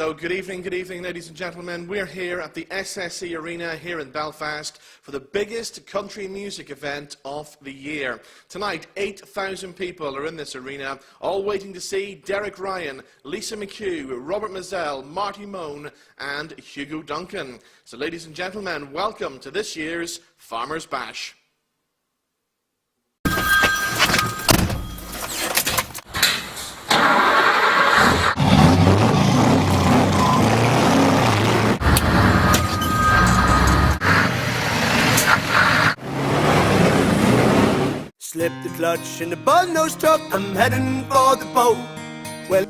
So good evening, ladies and gentlemen. We're here at the SSE Arena here in Belfast for the biggest country music event of the year. Tonight, 8,000 people are in this arena, all waiting to see Derek Ryan, Lisa McHugh, Robert Mazzell, Marty Moan and Hugo Duncan. So ladies and gentlemen, welcome to this year's Farmers Bash. Slip the clutch in the bull-nose truck, I'm heading for the boat. Well,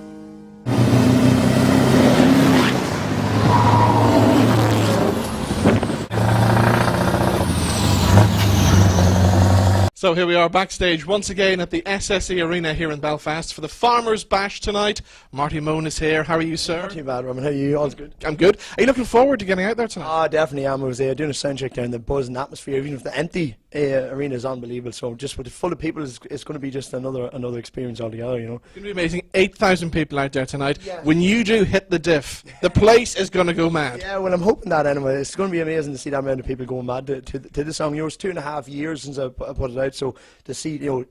So here we are backstage once again at the SSE Arena here in Belfast for the Farmers Bash tonight. Marty Moan is here. How are you, sir? not too bad, Roman. How are you? All's good? I'm good. Are you looking forward to getting out there tonight? Definitely am. I was doing a sound check down, the buzz and atmosphere, even if the empty arena is unbelievable. So just with it full of people, it's going to be just another experience altogether, you know. It's going to be amazing. 8,000 people out there tonight. Yeah. When you do hit the diff, the place is going to go mad. Yeah, well, I'm hoping that anyway. It's going to be amazing to see that amount of people going mad to the song. You know, it's 2.5 years since I put it out, so to see, you know,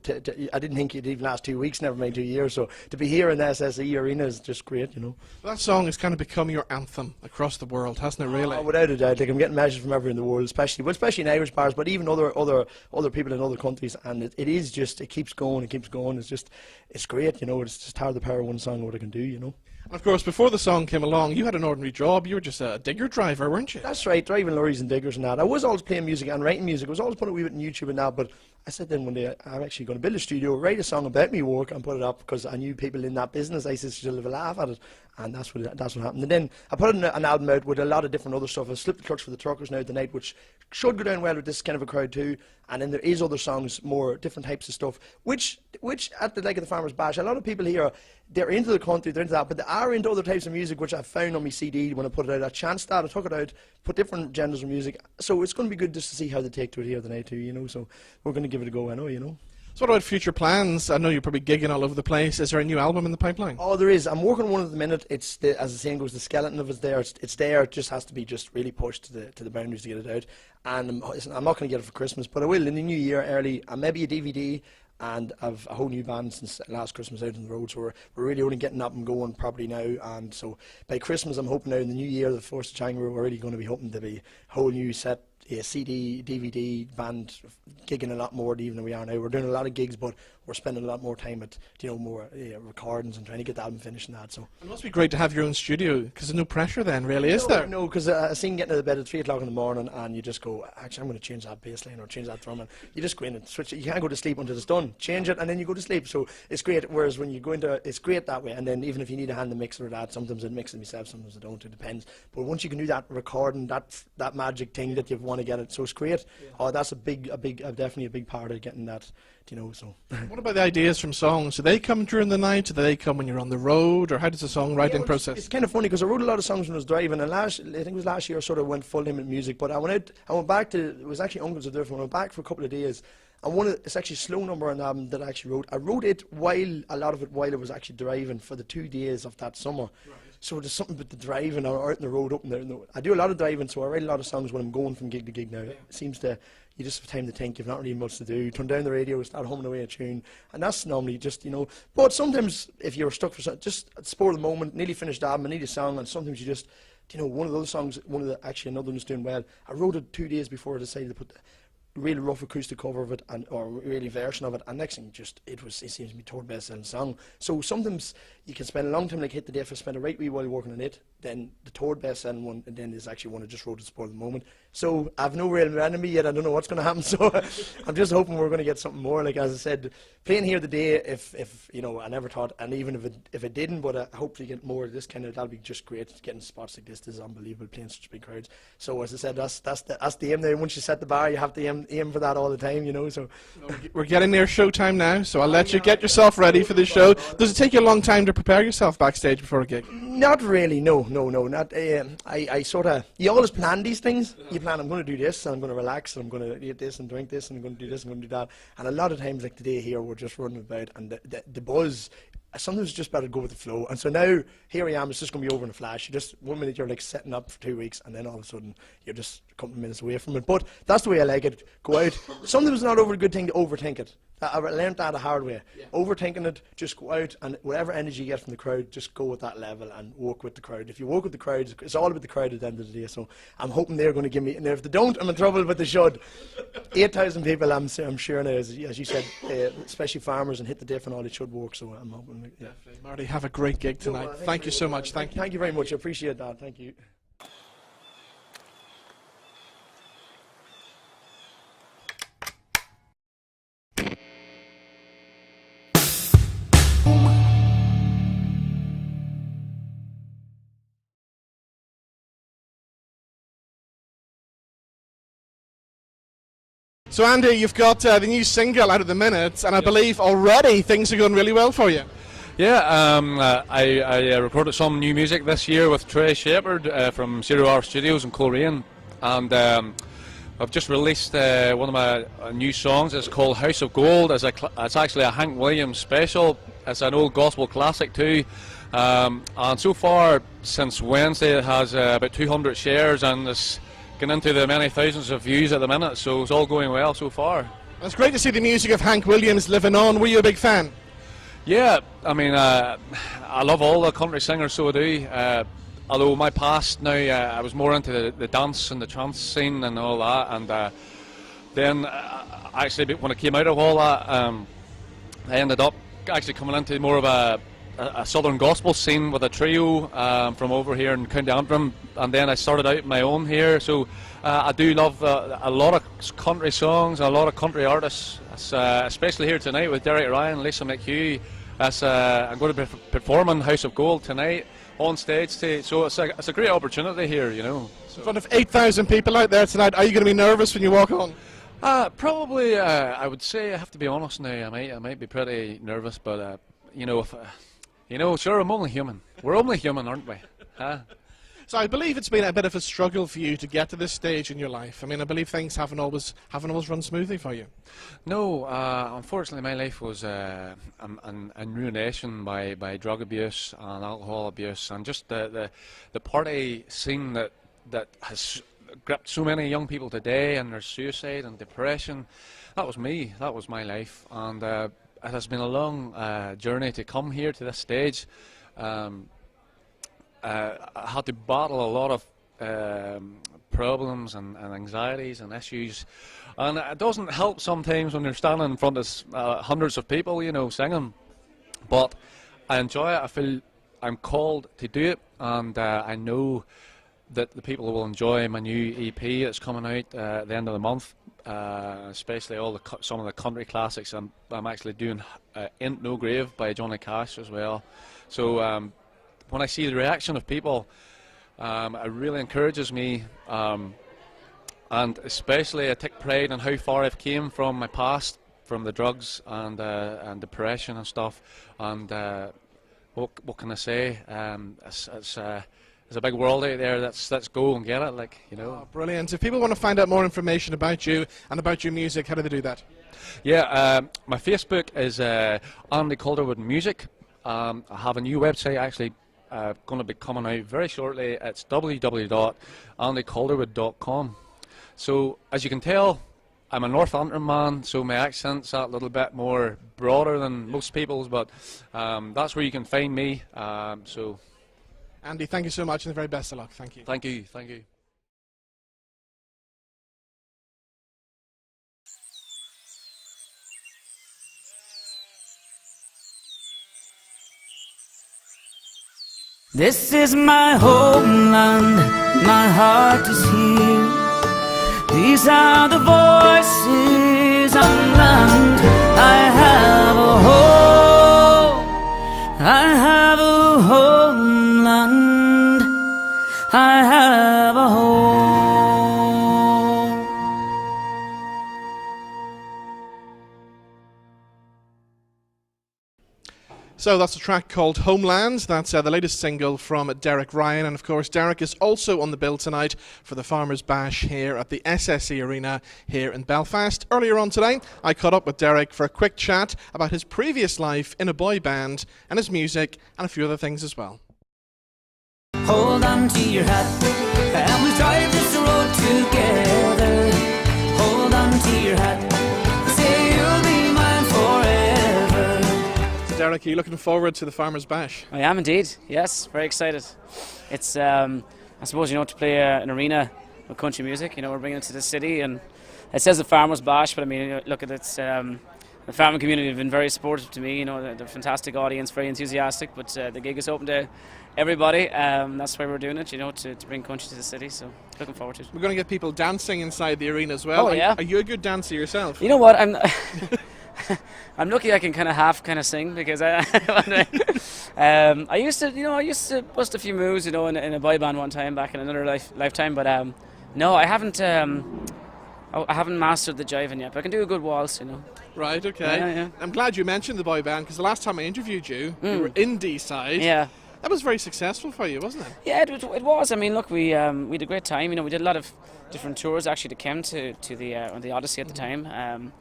I didn't think it'd even last 2 weeks, never mind 2 years. So to be here in the SSE Arena is just great, you know. Well, that song has kind of become your anthem across the world, hasn't it, really? Without a doubt. Like, I'm getting messages from everywhere in the world, especially in Irish bars, but even other people in other countries, and it is just, it keeps going. It's great, you know. It's just how the power of one song, what it can do, you know. And of course, before the song came along, you had an ordinary job. You were just a digger driver, weren't you? That's right, driving lorries and diggers and that. I was always playing music and writing music. I was always putting a wee bit on YouTube and that, but I said then one day, I'm actually going to build a studio, write a song about me work and put it up, because I knew people in that business. I said, she'll have a laugh at it. And that's what happened. And then I put an album out with a lot of different other stuff. I Slip the Clutch for the Truckers now tonight, which should go down well with this kind of a crowd too. And then there is other songs, more different types of stuff, which at the like of the Farmers Bash, a lot of people here, they're into the country, they're into that, but they are into other types of music, which I found on my CD when I put it out. I chanced that, I took it out, put different genres of music. So it's going to be good just to see how they take to it here tonight too, you know. So we're going to give it a go, I know, you know. So what about future plans? I know you're probably gigging all over the place. Is there a new album in the pipeline? Oh, there is. I'm working on one at the minute. It's as the saying goes, the skeleton of it's there. It's there. It just has to be just really pushed to the boundaries to get it out. And I'm not going to get it for Christmas, but I will in the new year early. And maybe a DVD. And I've a whole new band since last Christmas out on the road, so we're really only getting up and going properly now. And so by Christmas, I'm hoping now in the new year, the 1st of January, we're really going to be hoping to be a whole new set. CD, DVD, band, gigging a lot more even than we are now. We're doing a lot of gigs, but we're spending a lot more time at, you know, more recordings and trying to get the album finished and that. So it must be great to have your own studio, because there's no pressure then, really, is there? No, because I seen getting out of bed at 3 o'clock in the morning, and you just go, actually, I'm going to change that bass line or change that drum, and you just go in and switch it. You can't go to sleep until it's done. Change it, and then you go to sleep. So it's great. Whereas when you go into, it's great that way. And then even if you need a hand to mix it or that, sometimes I mix it myself, sometimes I don't. It depends. But once you can do that recording, that magic thing that you want to get it, so it's great. Yeah. Oh, that's definitely a big part of getting that, you know. So. What about the ideas from songs? Do they come during the night? Do they come when you're on the road? Or how does the songwriting process? It's kind of funny because I wrote a lot of songs when I was driving, and I think it was last year I sort of went full in with music. But I went back to, it was actually Uncles of Different. I went back for a couple of days, and it's actually a slow number on an album that I actually wrote. I wrote it a lot of it while I was actually driving for the 2 days of that summer. Right. So there's something about the driving or out on the road up in there. I do a lot of driving, so I write a lot of songs when I'm going from gig to gig now. Yeah. It seems to, you just have time to think, you've not really much to do. Turn down the radio, start humming away a tune, and that's normally just, you know. But sometimes if you're stuck for something, just at the spur of the moment, nearly finished the album, I need a song, and sometimes you just, you know, one of those songs, actually another one's doing well. I wrote it 2 days before I decided to put really rough acoustic cover of it or really version of it, and next thing it seems to be third best selling song. So sometimes you can spend a long time like hit the diff, spend a right wee while working on it, then the third best selling one, and then there's actually one I just wrote at the spur of the moment. So I've no real enemy yet. I don't know what's going to happen, so I'm just hoping we're going to get something more. Like as I said, playing here today, if you know, I never thought, and even if it didn't, but I hopefully get more of this kind of, that'll be just great. Getting spots like this is unbelievable, playing such big crowds. So as I said, that's the aim there. Once you set the bar, you have to aim for that all the time, you know. So we're getting near showtime now, so I'll let you get yourself ready for the show. Does it take you a long time to prepare yourself backstage before a gig? Not really, no. not. I sort of. You always plan these things. You plan. I'm going to do this. And I'm going to relax. And I'm going to eat this and drink this. And I'm going to do this. And I'm going to do that. And a lot of times, like today here, we're just running about, and the buzz. Sometimes it's just better to go with the flow. And so now here I am. It's just going to be over in a flash. You just 1 minute you're like setting up for 2 weeks, and then all of a sudden you're just a couple of minutes away from it. But that's the way I like it. Go out. Sometimes it's not over a good thing to overthink it. I learned that the hard way. Yeah. Overthinking it, just go out, and whatever energy you get from the crowd, just go with that level and walk with the crowd. If you walk with the crowd, it's all about the crowd at the end of the day. So I'm hoping they're going to give me, and if they don't, I'm in trouble, but they should. 8,000 people, I'm sure now, as you said, especially farmers and hit the diff and all, it should work. So I'm hoping. Yeah. Definitely. Marty, have a great gig tonight. Thank you so much. Thank you. Thank you very much. I appreciate that. Thank you. So Andy, you've got the new single out at the minute, and I believe already things are going really well for you. Yeah, I recorded some new music this year with Trey Shepherd from 0 Hour Studios in Coleraine, and I've just released one of my new songs. It's called House of Gold. It's actually a Hank Williams special. It's an old gospel classic too, and so far since Wednesday it has about 200 shares, and it's getting into the many thousands of views at the minute, so it's all going well so far. It's great to see the music of Hank Williams living on. Were you a big fan? Yeah, I mean, I love all the country singers, so I do. Although my past now, I was more into the dance and the trance scene and all that, and then actually when I came out of all that, I ended up actually coming into more of a southern gospel scene with a trio from over here in County Antrim, and then I started out my own here. So I do love a lot of country songs, a lot of country artists, especially here tonight with Derek Ryan, Lisa McHugh. I'm going to be performing House of Gold tonight on stage, so it's a great opportunity here, you know. In front of 8,000 people out there tonight, are you going to be nervous when you walk on? Probably, I would say, I have to be honest now, I might be pretty nervous, but you know, sure, I'm only human. We're only human, aren't we? Huh? So I believe it's been a bit of a struggle for you to get to this stage in your life. I mean, I believe things haven't always run smoothly for you. No, unfortunately, my life was in ruination by drug abuse and alcohol abuse, and just the party scene that has gripped so many young people today, and there's suicide and depression. That was me. That was my life, and it has been a long journey to come here to this stage. I had to battle a lot of problems and anxieties and issues, and it doesn't help sometimes when you're standing in front of hundreds of people, you know, singing. But I enjoy it. I feel I'm called to do it, and I know that the people will enjoy my new EP that's coming out at the end of the month, especially some of the country classics. I'm actually doing Ain't No Grave by Johnny Cash as well. So when I see the reaction of people, it really encourages me, and especially I take pride in how far I've came from my past, from the drugs and depression and stuff. And what can I say? There's a big world out there. Let's go and get it, like, you know. Oh, brilliant. If people want to find out more information about you and about your music, how do they do that? Yeah, my Facebook is Andy Calderwood Music. I have a new website actually going to be coming out very shortly. It's www.andycalderwood.com. So as you can tell, I'm a North Antrim man, so my accent's a little bit more broader than most people's, but that's where you can find me. So, Andy, thank you so much, and the very best of luck. Thank you. Thank you. Thank you. This is my homeland, my heart is here. These are the voices on land. I have a home, I have a homeland, I have a home. So that's a track called Homeland. That's the latest single from Derek Ryan. And of course, Derek is also on the bill tonight for the Farmers Bash here at the SSE Arena here in Belfast. Earlier on today, I caught up with Derek for a quick chat about his previous life in a boy band and his music and a few other things as well. Hold on to your hat, and we drive this road together. Hold on to your hat, say you'll be mine forever. So Derek, are you looking forward to the Farmers Bash? I am indeed, yes, very excited. It's, I suppose, to play an arena with country music, we're bringing it to the city, and it says the Farmers Bash, but I mean, look at it, the farming community have been very supportive to me, they're a fantastic audience, very enthusiastic, but the gig is open to everybody, that's why we're doing it, to bring country to the city, so looking forward to it. We're going to get people dancing inside the arena as well. Oh, yeah. Are you a good dancer yourself? You know what, I'm lucky I can kind of sing, because I used to bust a few moves, in a boy band one time back in another lifetime, but no, I haven't mastered the jiving yet, but I can do a good waltz, Right, okay. Yeah. I'm glad you mentioned the boy band, because the last time I interviewed you, you were in D-side. Yeah. That was very successful for you, wasn't it? Yeah, it was. I mean, look, we had a great time. We did a lot of different tours actually that came to the Odyssey at the time,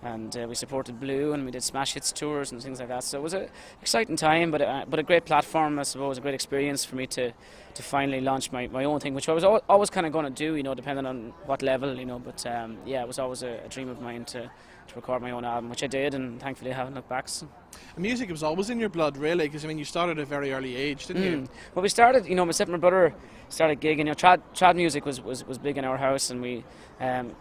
and we supported Blue, and we did Smash Hits tours and things like that. So it was an exciting time, but a great platform, I suppose, a great experience for me to finally launch my own thing, which I was always kind of going to do, depending on what level, But yeah, it was always a dream of mine to record my own album, which I did, and thankfully I haven't looked back. So. Music was always in your blood, really, because you started at a very early age, didn't you? Well, we started, myself and my brother started gigging. Trad music was big in our house, and we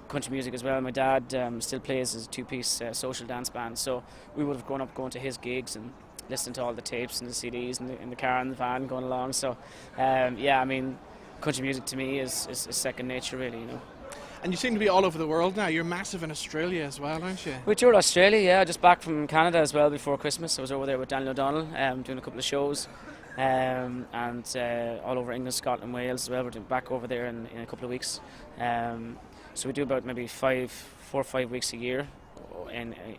country music as well. My dad still plays as a two-piece social dance band, so we would have grown up going to his gigs and listening to all the tapes and the CDs in the car and the van going along. So, yeah, I mean, country music to me is second nature, really, And you seem to be all over the world now. You're massive in Australia as well, aren't you? We toured Australia, yeah, just back from Canada as well before Christmas. I was over there with Daniel O'Donnell doing a couple of shows, and all over England, Scotland, Wales as well. We're back over there in a couple of weeks. So we do about maybe 4 or 5 weeks a year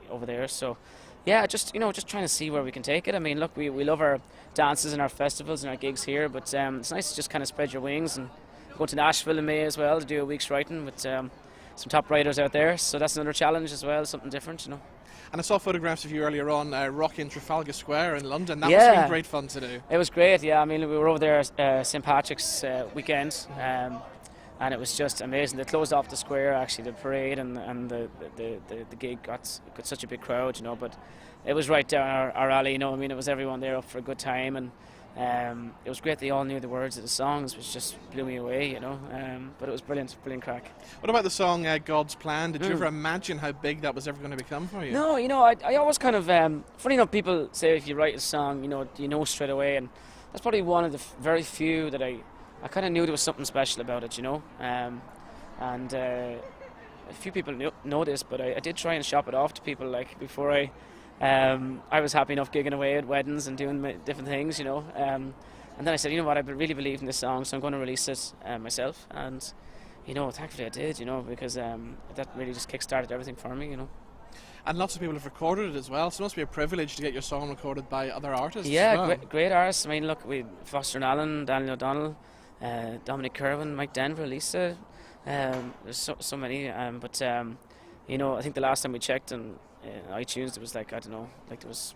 over there. So yeah, just trying to see where we can take it. I mean, look, we love our dances and our festivals and our gigs here, but it's nice to just kind of spread your wings and go to Nashville in May as well to do a week's writing with some top writers out there. So that's another challenge as well, something different, And I saw photographs of you earlier on rocking Trafalgar Square in London. That must have been great fun to do. It was great, yeah. I mean, we were over there St. Patrick's weekend, and it was just amazing. They closed off the square, actually, the parade and the gig got such a big crowd, But it was right down our alley, I mean, it was everyone there up for a good time, and it was great. They all knew the words of the songs, which just blew me away, But it was brilliant craic. What about the song God's Plan? Did you ever imagine how big that was ever going to become for you? No, I always kind of funny enough. People say if you write a song, you know straight away, and that's probably one of the very few that I kind of knew there was something special about it, And a few people know this, but I did try and shop it off to people like before I was happy enough gigging away at weddings and doing different things, And then I said, you know what, I really believe in this song, so I'm going to release it myself. And, thankfully I did, because that really just kick-started everything for me, And lots of people have recorded it as well, so it must be a privilege to get your song recorded by other artists. Yeah, as well. great artists. I mean, look, we Foster and Allen, Daniel O'Donnell, Dominic Kerwin, Mike Denver, Lisa. There's so many, but I think the last time we checked on iTunes, there was there was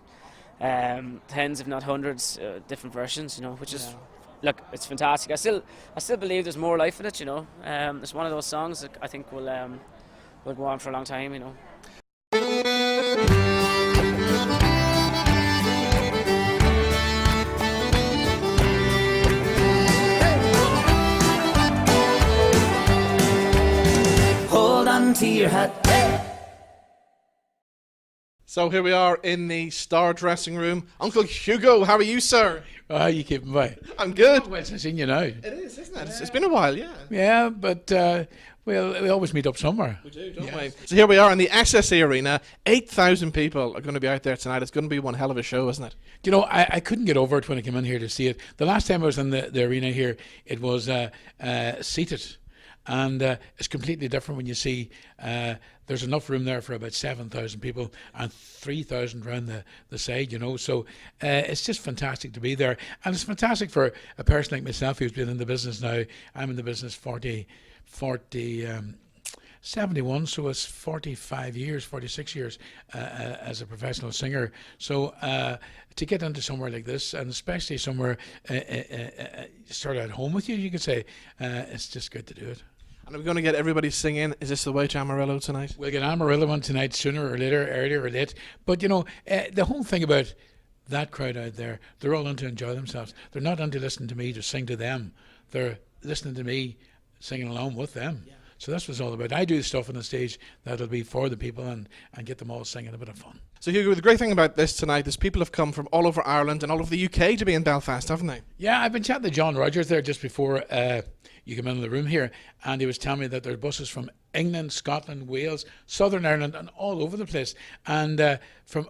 tens, if not hundreds, different versions, which is, look, it's fantastic. I still believe there's more life in it, It's one of those songs that I think will go on for a long time, Hold on to your hat. So here we are in the Star dressing room. Uncle Hugo, how are you, sir? Oh, you keeping by? I'm good. Well, it's seen you now. It is, isn't it? It's been a while, yeah. Yeah, but we always meet up somewhere. We do, don't we? So here we are in the SSE Arena. 8,000 people are going to be out there tonight. It's going to be one hell of a show, isn't it? You know, I couldn't get over it when I came in here to see it. The last time I was in the arena here, it was seated. and it's completely different when you see there's enough room there for about 7,000 people and 3,000 around the side, you know. So it's just fantastic to be there, and it's fantastic for a person like myself who's been in the business now. I'm in the business 71, so it's 45 years, 46 years as a professional singer. So to get into somewhere like this, and especially somewhere sort of at home with you, you could say, it's just good to do it. And are we going to get everybody singing Is This the Way to Amarillo tonight? We'll get Amarillo one tonight, sooner or later, earlier or late. But, you know, the whole thing about that crowd out there, they're all in to enjoy themselves. They're not into listening to me to sing to them. They're listening to me singing along with them. Yeah. So that's what it's all about. I do stuff on the stage that'll be for the people and get them all singing a bit of fun. So Hugo, the great thing about this tonight is people have come from all over Ireland and all over the UK to be in Belfast, haven't they? Yeah, I've been chatting to John Rogers there just before you came into the room here, and he was telling me that there are buses from England, Scotland, Wales, Southern Ireland, and all over the place, and from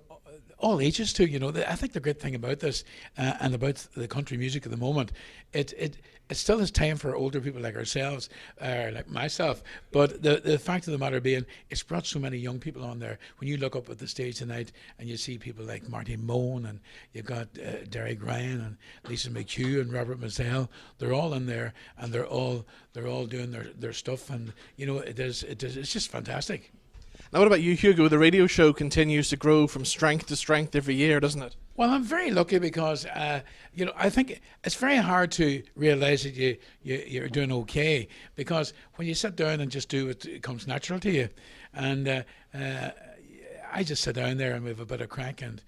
all ages too. You know, I think the great thing about this and about the country music at the moment, it still is time for older people like ourselves, like myself. But the fact of the matter being, it's brought so many young people on there. When you look up at the stage tonight and you see people like Marty Moan, and you've got Derek Ryan and Lisa McHugh and Robert Mazzell, they're all in there, and they're all doing their stuff, and you know, it's just fantastic. Now, what about you, Hugo? The radio show continues to grow from strength to strength every year, doesn't it? Well, I'm very lucky because, you know, I think it's very hard to realise that you're doing okay, because when you sit down and just do it comes natural to you. And I just sit down there and we have a bit of crack, and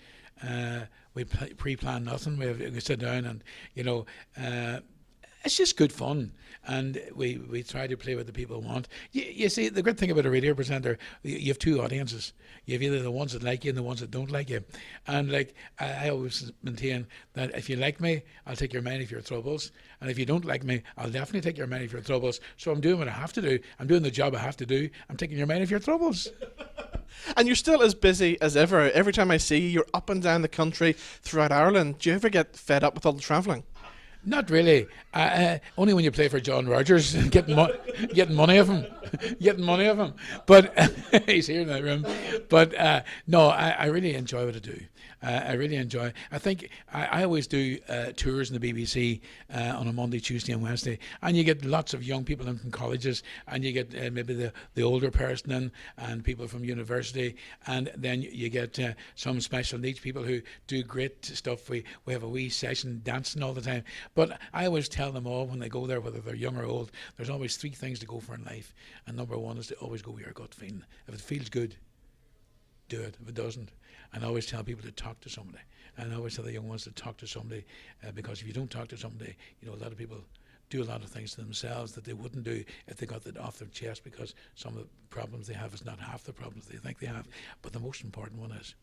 we pre-plan nothing. We sit down and, you know, it's just good fun, and we try to play what the people want. You see, the good thing about a radio presenter, you have two audiences. You have either the ones that like you and the ones that don't like you. And like I always maintain that if you like me, I'll take your money for your troubles, and if you don't like me, I'll definitely take your money for your troubles. So I'm doing what I have to do. I'm doing the job I have to do. I'm taking your money for your troubles. And you're still as busy as ever. Every time I see you, you're up and down the country throughout Ireland. Do you ever get fed up with all the travelling? Not really. Only when you play for John Rogers, getting money of him, But he's here in that room. But no, I really enjoy what I do. I really enjoy. I think I always do tours in the BBC on a Monday, Tuesday, and Wednesday, and you get lots of young people in from colleges, and you get maybe the older person in, and people from university, and then you get some special needs people who do great stuff. We have a wee session dancing all the time. But I always tell them all when they go there, whether they're young or old, there's always three things to go for in life, and number one is to always go with your gut feeling. If it feels good, do it. If it doesn't, and I always tell people to talk to somebody, and I always tell the young ones to talk to somebody, because if you don't talk to somebody, you know, a lot of people do a lot of things to themselves that they wouldn't do if they got that off their chest, because some of the problems they have is not half the problems they think they have. But the most important one is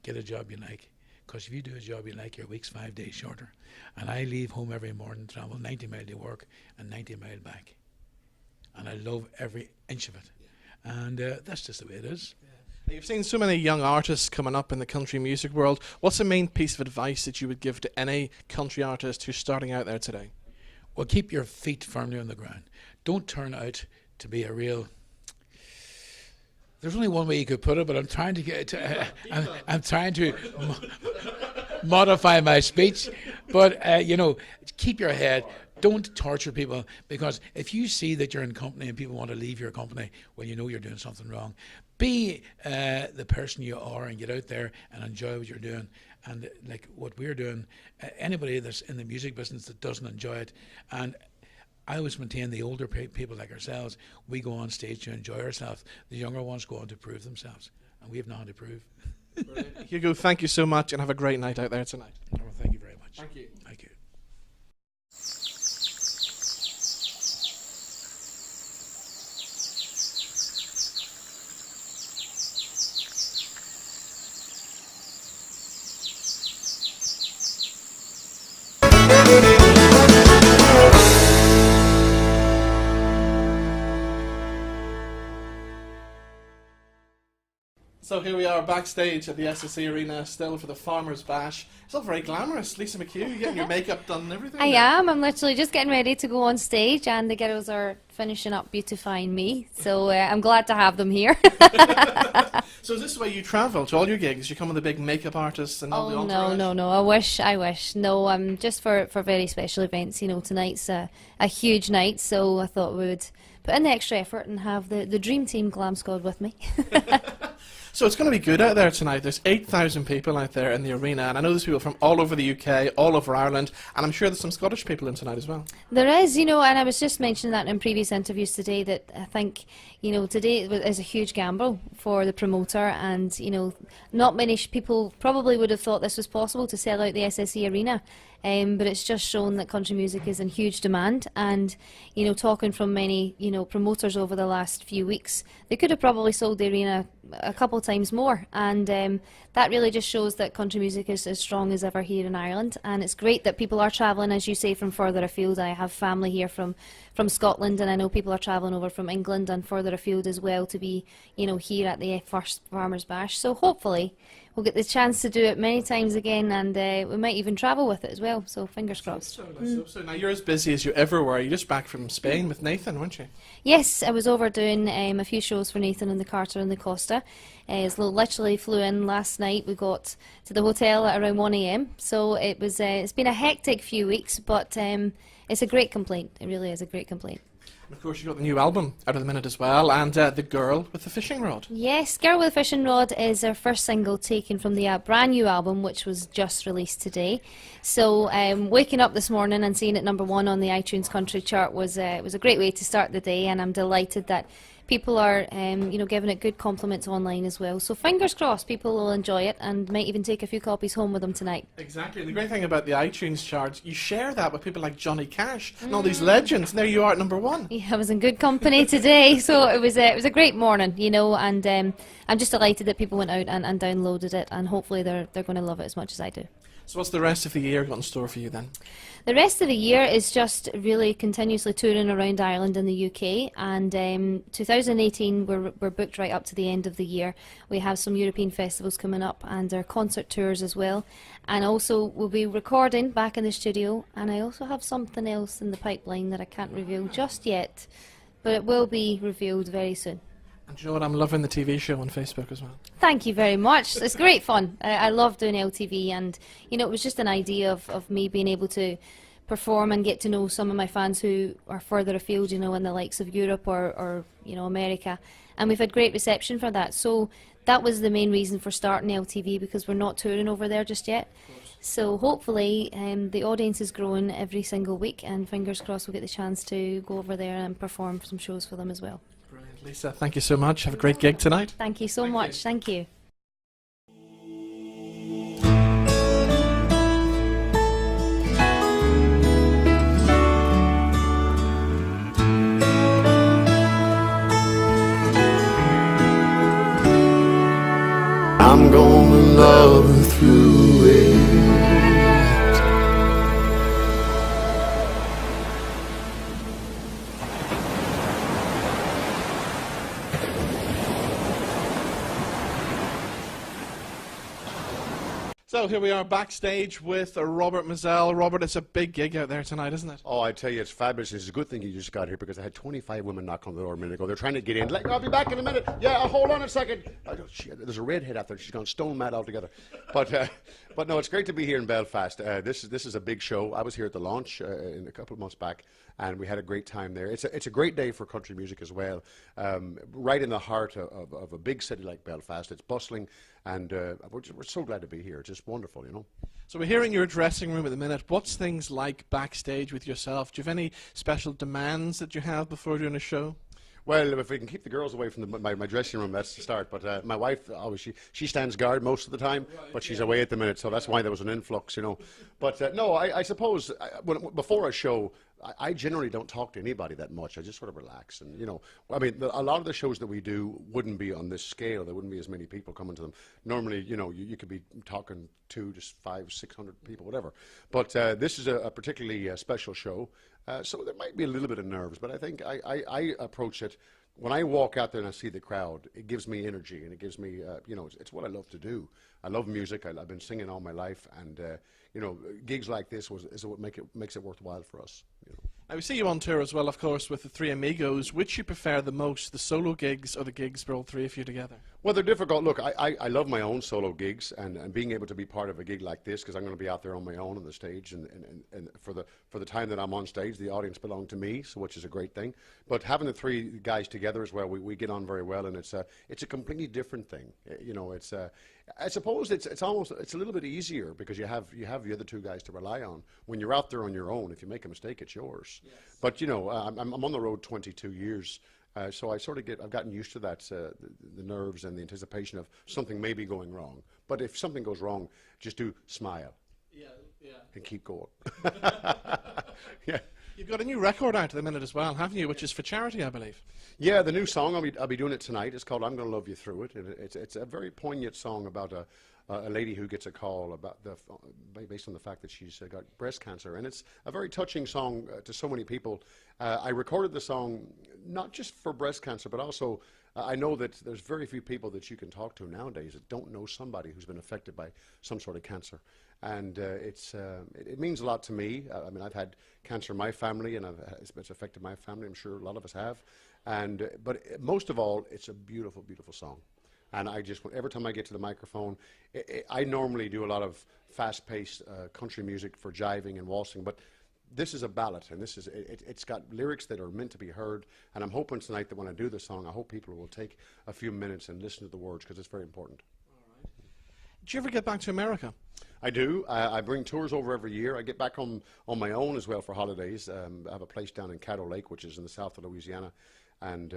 get a job you like, because if you do a job you like, your week's 5 days shorter. And I leave home every morning, travel 90 miles to work and 90 miles back, and I love every inch of it. And that's just the way it is. You've seen so many young artists coming up in the country music world. What's the main piece of advice that you would give to any country artist who's starting out there today? Well, keep your feet firmly on the ground. Don't turn out to be a real... There's only one way you could put it, but I'm trying to get I'm trying to modify my speech. But you know, keep your head. Don't torture people, because if you see that you're in company and people want to leave your company, well, you know you're doing something wrong. Be the person you are and get out there and enjoy what you're doing. And like what we're doing, anybody that's in the music business that doesn't enjoy it, and I always maintain the older people like ourselves, we go on stage to enjoy ourselves. The younger ones go on to prove themselves, and we have nothing to prove. Hugo, thank you so much, and have a great night out there tonight. Well, thank you very much. Thank you. Thank you. So here we are backstage at the SSE Arena, still for the Farmers Bash. It's all very glamorous. Lisa McHugh, you getting your makeup done and everything? I there? am. I'm literally just getting ready to go on stage, and the girls are finishing up beautifying me. So I'm glad to have them here. So is this the way you travel to all your gigs? You come with the big makeup artists and all the Oh entourage? no! I wish. No, just for very special events. You know, tonight's a huge night, so I thought we would put in the extra effort and have the dream team Glam Squad with me. So it's going to be good out there tonight. There's 8,000 people out there in the arena, and I know there's people from all over the UK, all over Ireland, and I'm sure there's some Scottish people in tonight as well. There is, you know, and I was just mentioning that in previous interviews today that I think, you know, today is a huge gamble for the promoter, and, you know, not many people probably would have thought this was possible to sell out the SSE Arena. But it's just shown that country music is in huge demand, and, you know, talking from many, you know, promoters over the last few weeks, they could have probably sold the arena a couple times more, and that really just shows that country music is as strong as ever here in Ireland. And it's great that people are travelling, as you say, from further afield. I have family here from Scotland, and I know people are travelling over from England and further afield as well to be, you know, here at the first Farmers Bash. So hopefully we'll get the chance to do it many times again, and we might even travel with it as well, so fingers crossed. Let's hope so. Now, you're as busy as you ever were. You're just back from Spain with Nathan, weren't you? Yes, I was over doing a few shows for Nathan and the Carter and the Costa. Literally flew in last night. We got to the hotel at around 1 a.m, so it was. It's been a hectic few weeks, but it's a great complaint. It really is a great complaint. And of course, you've got the new album out of the minute as well, and The Girl with the Fishing Rod. Yes, Girl with a Fishing Rod is our first single taken from the brand new album, which was just released today. So waking up this morning and seeing it #1 on the iTunes Country chart was a great way to start the day, and I'm delighted that people are you know, giving it good compliments online as well. So fingers crossed people will enjoy it and might even take a few copies home with them tonight. Exactly. And the great thing about the iTunes charts, you share that with people like Johnny Cash and all these legends, and there you are at #1. Yeah, I was in good company today, so it was a great morning, you know, and I'm just delighted that people went out and downloaded it, and hopefully they're going to love it as much as I do. So what's the rest of the year got in store for you then? The rest of the year is just really continuously touring around Ireland and the UK, and 2018 we're booked right up to the end of the year. We have some European festivals coming up and our concert tours as well, and also we'll be recording back in the studio, and I also have something else in the pipeline that I can't reveal just yet, but it will be revealed very soon. And do you know what? I'm loving the TV show on Facebook as well. Thank you very much. It's great fun. I love doing LTV, and, you know, it was just an idea of me being able to perform and get to know some of my fans who are further afield, you know, in the likes of Europe or you know, America, and we've had great reception for that. So that was the main reason for starting LTV, because we're not touring over there just yet. So hopefully the audience is growing every single week, and fingers crossed we'll get the chance to go over there and perform some shows for them as well. Brilliant. Lisa, thank you so much. Have a great gig tonight. Thank you so much. Thank you. I'm gonna love her through it. So here we are backstage with Robert Mizell. Robert, it's a big gig out there tonight, isn't it? Oh, I tell you, it's fabulous. It's a good thing you just got here, because I had 25 women knock on the door a minute ago. They're trying to get in. Like, I'll be back in a minute. Yeah, hold on a second. There's a redhead out there. She's gone stone mad altogether. But no, it's great to be here in Belfast. This is a big show. I was here at the launch in a couple of months back, and we had a great time there. It's a great day for country music as well. Right in the heart of a big city like Belfast. It's bustling, and we're so glad to be here. It's just wonderful, you know. So we're here in your dressing room at the minute. What's things like backstage with yourself? Do you have any special demands that you have before doing a show? Well, if we can keep the girls away from my dressing room, that's the start. But my wife, always, she stands guard most of the time, but she's away at the minute, so that's why there was an influx, you know. But no, I suppose before a show, I generally don't talk to anybody that much. I just sort of relax, and, you know, I mean, a lot of the shows that we do wouldn't be on this scale. There wouldn't be as many people coming to them. Normally, you know, you could be talking to just 500, 600 people, whatever. But this is a particularly special show. So there might be a little bit of nerves, but I think I approach it when I walk out there and I see the crowd, it gives me energy, and it gives me, you know, it's what I love to do. I love music. I've been singing all my life, and you know, gigs like this is what makes it worthwhile for us. You know. Now, we see you on tour as well, of course, with the Three Amigos. Which you prefer the most, the solo gigs or the gigs for all three of you together? Well, they're difficult. Look, I love my own solo gigs, and being able to be part of a gig like this, because I'm going to be out there on my own on the stage, and for the time that I'm on stage, the audience belong to me, so which is a great thing. But having the three guys together as well, we get on very well, and it's a completely different thing. You know, it's I suppose it's a little bit easier because you have the other two guys to rely on. When you're out there on your own, if you make a mistake, it's yours. Yes. But you know, I'm on the road 22 years. So I've gotten used to that, the nerves and the anticipation of something maybe going wrong. But if something goes wrong, just do smile. Yeah. And keep going. Yeah. You've got a new record out at the minute as well, haven't you? Which is for charity, I believe. Yeah, the new song, I'll be doing it tonight. It's called I'm Gonna Love You Through It. And it's a very poignant song about a lady who gets a call about based on the fact that she's got breast cancer. And it's a very touching song to so many people. I recorded the song not just for breast cancer, but also I know that there's very few people that you can talk to nowadays that don't know somebody who's been affected by some sort of cancer. And it means a lot to me. I mean, I've had cancer in my family, and it's affected my family. I'm sure a lot of us have. But most of all, it's a beautiful, beautiful song. And every time I get to the microphone, I normally do a lot of fast-paced country music for jiving and waltzing, but this is a ballad, and it's got lyrics that are meant to be heard. And I'm hoping tonight that when I do the song, I hope people will take a few minutes and listen to the words, because it's very important. Do you ever get back to America? I do. I bring tours over every year. I get back on my own as well for holidays. I have a place down in Caddo Lake, which is in the south of Louisiana. And,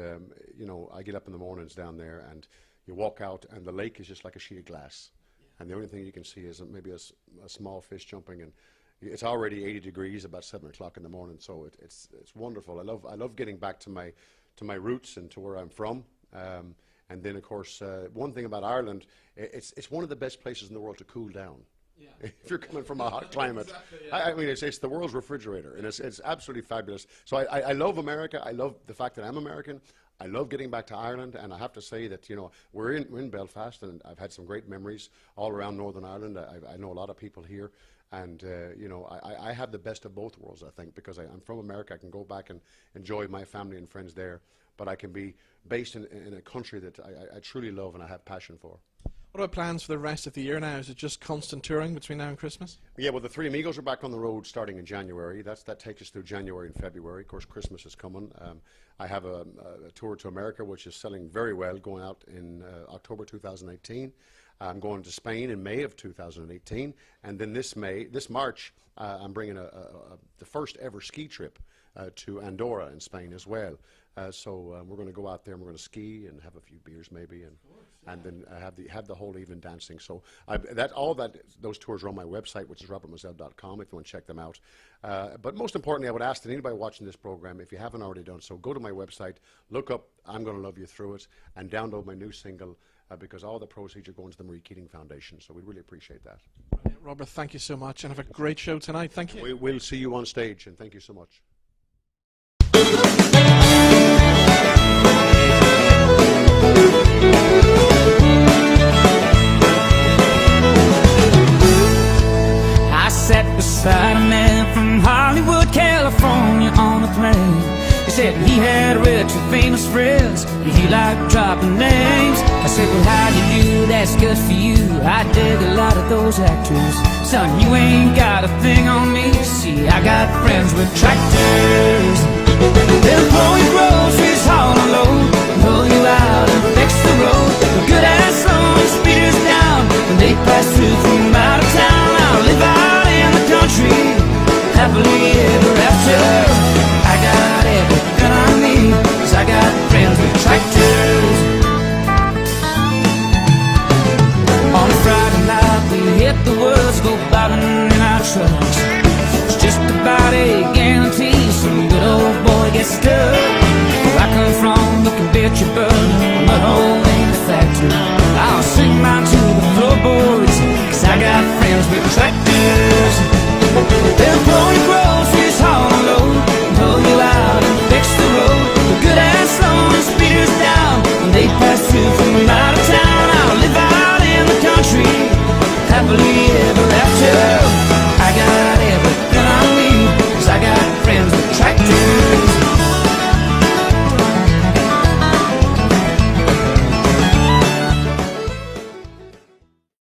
you know, I get up in the mornings down there, and you walk out, and the lake is just like a sheet of glass. Yeah. And the only thing you can see is maybe a small fish jumping, and it's already 80 degrees about 7 o'clock in the morning. So it's wonderful. I love getting back to my roots and to where I'm from. And then, of course, one thing about Ireland, it's one of the best places in the world to cool down. Yeah. If you're coming from a hot climate. Exactly, yeah. I mean, it's the world's refrigerator, and it's absolutely fabulous. So I love America. I love the fact that I'm American. I love getting back to Ireland, and I have to say that, you know, we're in Belfast, and I've had some great memories all around Northern Ireland. I know a lot of people here, and, you know, I have the best of both worlds, I think, because I'm from America. I can go back and enjoy my family and friends there, but I can be based in a country that I truly love and I have passion for. What about plans for the rest of the year now? Is it just constant touring between now and Christmas? Yeah, well, the Three Amigos are back on the road starting in January. That takes us through January and February. Of course, Christmas is coming. I have a tour to America, which is selling very well, going out in October 2018. I'm going to Spain in May of 2018. And then this March, I'm bringing the first ever ski trip to Andorra in Spain as well. So we're going to go out there and we're going to ski and have a few beers maybe, and then have the whole evening dancing. So those tours are on my website, which is robertmazel.com, if you want to check them out. But most importantly, I would ask that anybody watching this program, if you haven't already done so, go to my website, look up I'm Gonna Love You Through It, and download my new single, because all the proceeds are going to the Marie Keating Foundation. So we really appreciate that. Robert, thank you so much, and have a great show tonight. Thank you. We'll see you on stage, and thank you so much. I sat beside a man from Hollywood, California on a plane. He said he had rich and famous friends, and he liked dropping names. I said, well, how you do, that's good for you. I dig a lot of those actors. Son, you ain't got a thing on me. See, I got friends with tractors. They'll pull your groceries, haul a load, pull you out and fix the road. A good ass long speeders down when they pass through from out of town. I'll live out in the country, happily ever after. I got everything I need, 'cause I got friends with tractors. On a Friday night we hit the woods, go bobbing in our trucks. It's just about a guarantee some good old boy gets stuck. Where I come from, you can bet your butt, I'm a hole in the factory. I'll sing mine to the floorboards, 'cause I got friends with tractors. They'll pull your groceries, haul a load, pull you out and fix the road. The good ass long speed never left you.